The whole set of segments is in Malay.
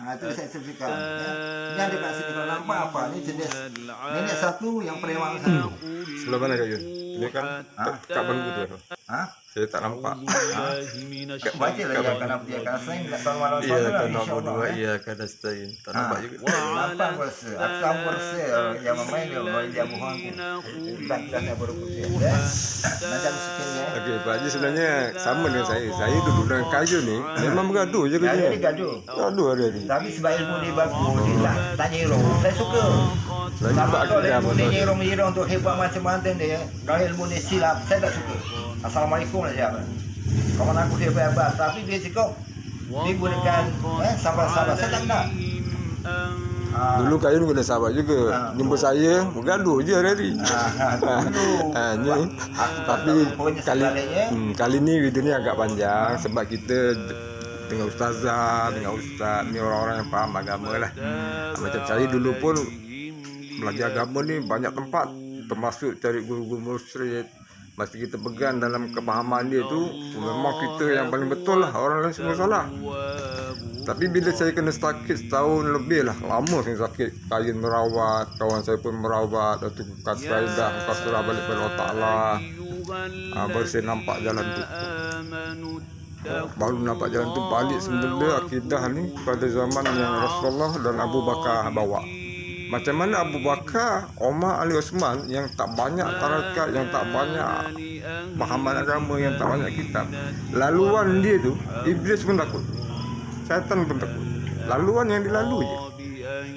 Itu sertifikat. Ini ada kat sini kalau nampak apa ni jenis nenek satu yang perewang satu. Sebelah mana Kak Yun? Ini kan Kak Bangku tu. Saya tak nampak. Baca lah ya kerana dia akan sign kat tahun malam Iya, lah, kan nombor insyaAllah. 2 iya kan dah sign. Tak nampak juga. Nampak aku rasa. Aku rasa yang memain dia bohong tu. Bantahnya baru putih. Macam sikit ya. Okey, Pak Haji sebenarnya sama dengan saya. Saya duduk dengan Kayu ni memang bergaduh je Dia kerja. gaduh. Gaduh hari-hari. Tapi sebab ilmu dia bagus, dia tak tanya irong. Saya suka. Lagi Tapi Pak kalau Akidah ilmu betul. dia irong untuk hebat macam-macam dia, kalau ilmu dia silap, saya tak suka. Assalamualaikum lah siapa. Kawan aku hebat-hebat, tapi dia cakap dia gunakan sabar-sabar. Saya tak nak. Dulu Kayu ni kena sabar juga. Jumpa saya bergaduh je hari-hari. Ni tapi kali ni video ni agak panjang sebab kita dengan ustazah, dengan ustaz ni orang-orang yang faham agama lah. Macam saya dulu pun belajar agama ni banyak tempat, termasuk cari guru-guru musyrik. Mesti kita pegang dalam kepahaman dia tu, memang kita yang paling betul lah, orang lain semua salah. Tapi bila saya kena sakit setahun lebih lah, lama saya sakit, Kain merawat, kawan saya pun merawat, waktu kata saya dah surah balik pada Allah Ta'ala, baru saya nampak jalan tu. Baru nampak jalan tu balik semula akidah ni pada zaman yang Rasulullah dan Abu Bakar bawa. Macam mana Abu Bakar, Umar, Ali Osman yang tak banyak tarakat, yang tak banyak pahaman agama, yang tak banyak kitab. Laluan dia tu, Iblis pun takut, syaitan pun takut. Laluan yang dilalui je.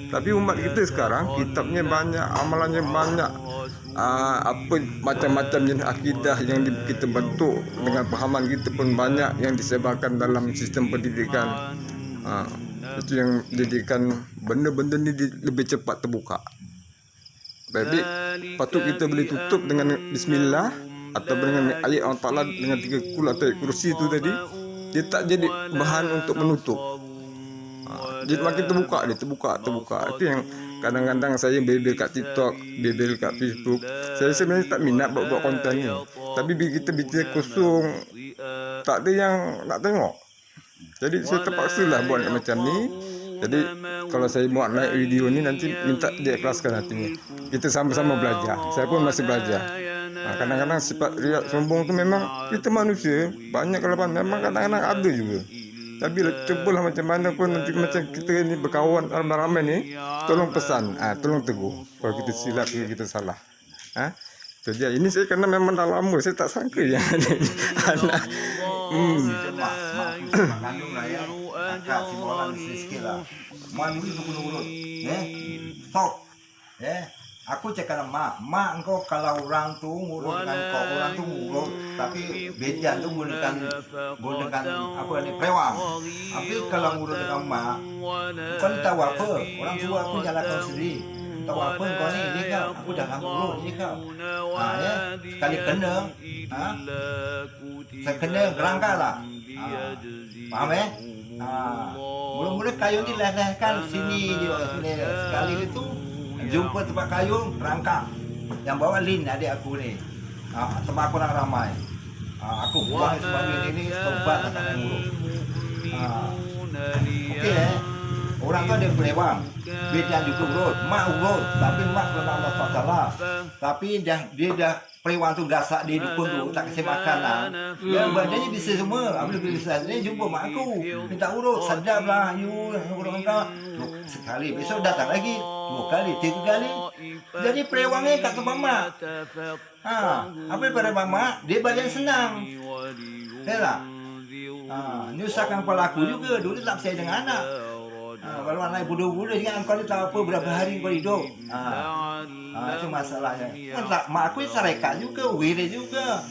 Tapi umat kita sekarang, kitabnya banyak, amalannya banyak, apa macam-macam jenis akidah yang kita bentuk dengan pahaman kita pun banyak yang disebarkan dalam sistem pendidikan. Itu yang jadikan benda-benda ni lebih cepat terbuka. Baik, patut kita boleh tutup dengan bismillah atau dengan ayat Allah Ta'ala dengan 3 kul atau ayat kursi tu tadi. Dia tak jadi bahan untuk menutup. Jadi makin terbuka dia, terbuka. Itu yang kadang-kadang saya bebel kat TikTok, bebel kat Facebook. Saya sebenarnya tak minat buat konten ni. Tapi bila kita bicara kosong, tak ada yang nak tengok. Jadi saya terpaksa lah buat macam ni. Jadi kalau saya buat naik video ni nanti minta dia ikhlaskan hatinya. Kita sama-sama belajar. Saya pun masih belajar. Kadang-kadang sifat riak sombong tu memang kita manusia. Banyak kelapan memang kadang-kadang ada juga. Tapi cubalah macam mana pun nanti macam kita ni berkawan ramai-ramai ni, tolong pesan, tolong tegur. Kalau kita silap, kita salah. Itu dia. Ini saya kerana memang dah lama saya tak sangka yang ada anak. Mak kandung lah ya. Akak si bola sikit lah. Mak dulu tu kena urut. Stop. Aku cakap dengan mak engkau kalau orang tu ngurut dengan kau, orang tu ngurut, tapi bejan tu gunakan apa ni, pewang. Tapi kalau ngurut dengan mak, kau ni tahu apa? Orang tua aku jalankan sendiri. Tahu apa kau ni kau? Aku dah lama urut ni kau. Sekali kena, saya kena gerangkal lah. Faham mula-mula kayu ni lelehkan sini je, sini sekali itu jumpa tempat kayu rangkak yang bawa Lin adik aku ni, tempat aku orang ramai, aku buang sebab ini tobat tak nak urut. Okey orang tu ada pelewang, bejan juga urut, mak urut, tapi mak kena Allah SWT. Tapi dia dah pelewang tu gasak dia dukun tu, tak kasih makan lah. Yang badannya bisa semua. Bila bisa ni jumpa mak aku, minta urut, sedap lah, you urut engkau. Sekali, besok datang lagi, 2 kali, 3 kali. Jadi pelewangnya kat tempat mak. Apa pada mak, dia badan senang. Betul tak? Ni usahakan kepala aku juga, dulu tak percaya dengan anak. Kalau anak budak-budak jangan kau ni tahu apa berapa hari kau hidup. Itu masalahnya. Mak aku sarekat juga, wirid juga.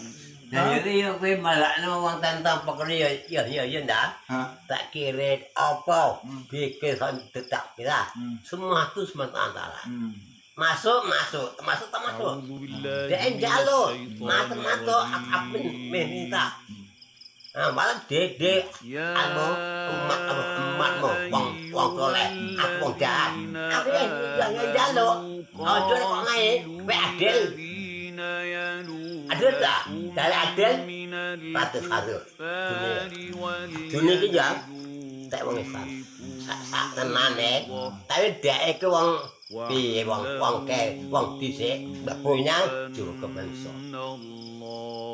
Jadi aku malak nama orang tantang pekerja ya dah. Tak kira apa, fikir tetap kita. Semua tu semata masuk, tak masuk. Dia jalur, mata apa minta. Malah dek umat wong soleh, aku wong jahat. Aku yang jaluk. Ojo kok ngae, adil. Adil tak? Dari adil, patut adil. Dunia kita tak wong Islam. Sak tenan tapi dia iku wong piye wong dhisik mbak punya cukup menso.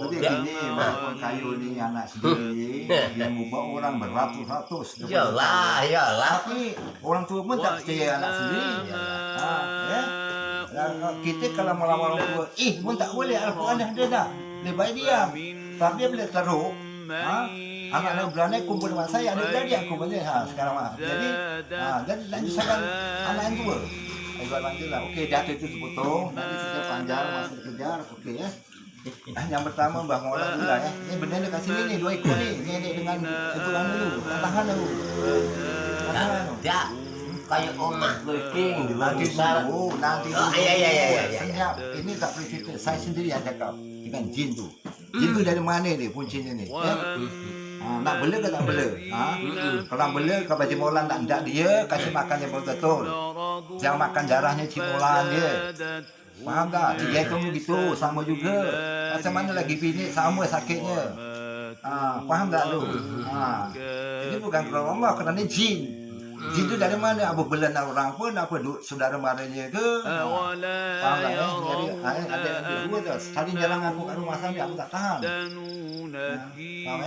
Tapi gini, Bang Kayu ini anak sendiri, dia mengubah orang beratus-ratus. Iyalah. Tapi orang tua pun tak percaya anak sendiri. Ya. Kita kalau melawan orang tua, pun tak boleh. Al-Quran ada dah. Lebih baik diam. Tapi bila teruk, anak-anak berani kumpul dengan saya, ada jadi aku boleh. Sekarang jadi nak nyusahkan anak yang tua. Ibarat lanjut lah. Okey, jatuh itu sepotong. Nanti kita panjang masa dikejar. Okey ya. Yang pertama Mbah Mola dulu lah ya. Ini benda dia kasih ni 2 ekor ni. Ni dengan sebulan dulu. Tahan dulu. Ya. Kayak omah looking Nanti dulu. Nanti dulu. Ya. Senyap. Ini tak boleh cerita. Saya sendiri yang cakap. Dengan jin tu. Jin tu dari mana dia puncinya ni? Ya? Nak bela ke tak bela? Kalau bela, kalau Haji Maulan tak hendak dia, kasih makan yang betul-betul. Jangan makan darahnya Cik Maulan dia. Faham tak? Dia tu begitu, sama juga. Macam mana lagi bini, sama sakitnya. Faham tak tu? Ini bukan kerana Allah, kerana jin. Jin tu dari mana? Apa belan orang pun, apa saudara maranya ke? Faham tak? Jadi ada dua tu. Tadi jarang aku kat rumah sambil, aku tak tahan. Faham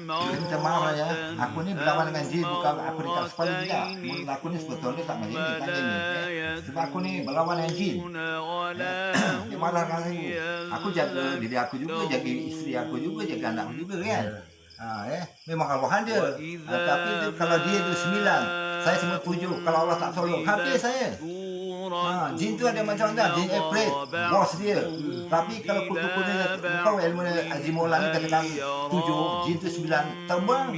Minta maaf lah ya. Aku ni berlawan dengan jin, bukan aku dekat sepala tidak. Menurut aku ni sebetulnya tak macam ni, kan ni. Sebab aku ni berlawan dengan jin. Dia marah dengan aku. Aku jaga diri aku juga, jaga isteri aku juga, jaga anak aku juga kan. Memang Allah dia. Tapi tu, kalau dia tu 9, saya semua 7. Kalau Allah tak tolong, habis saya. Jin tu ada macam mana? Jin April, bos dia. Tapi kalau kutu-kutunya, kau ilmu Haji Maulan ni katakan 7, jin tu 9, terbang.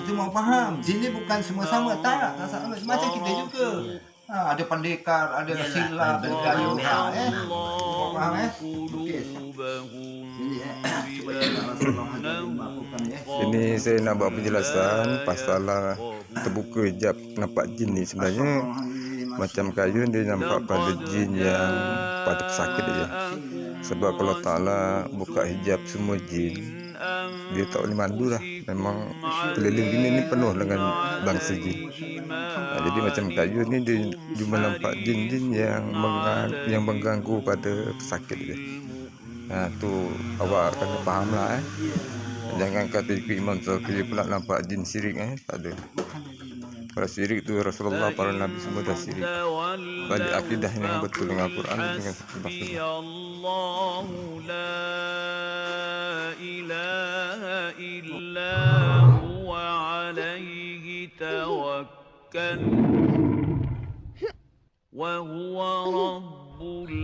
Itu mau faham. Jin ni bukan semua sama. Tak sama. Macam kita juga. Ada pendekar, ada silat, ada kayu. Kau faham Okey. Ini saya nak buat penjelasan pasal terbuka hijab nampak jin ni. Sebenarnya macam Kayu dia nampak pada jin yang pada pesakit dia. Sebab kalau Ta'ala buka hijab semua jin, dia tak boleh mandu dah. Memang keliling gini ni penuh dengan bangsa jin. Jadi macam Kayu ni dia cuma nampak jin-jin yang mengganggu pada pesakit dia. Tu awak kena faham lah Jangan kata ikut Imam Syafi'i pula nampak jin syirik tak ada. Kalau syirik tu Rasulullah, para Nabi semua dah syirik. Balik akidah yang betul dengan Al-Quran dengan bahasa Allahu la ilaha illa huwa alaihi tawakkal wa huwa rabbul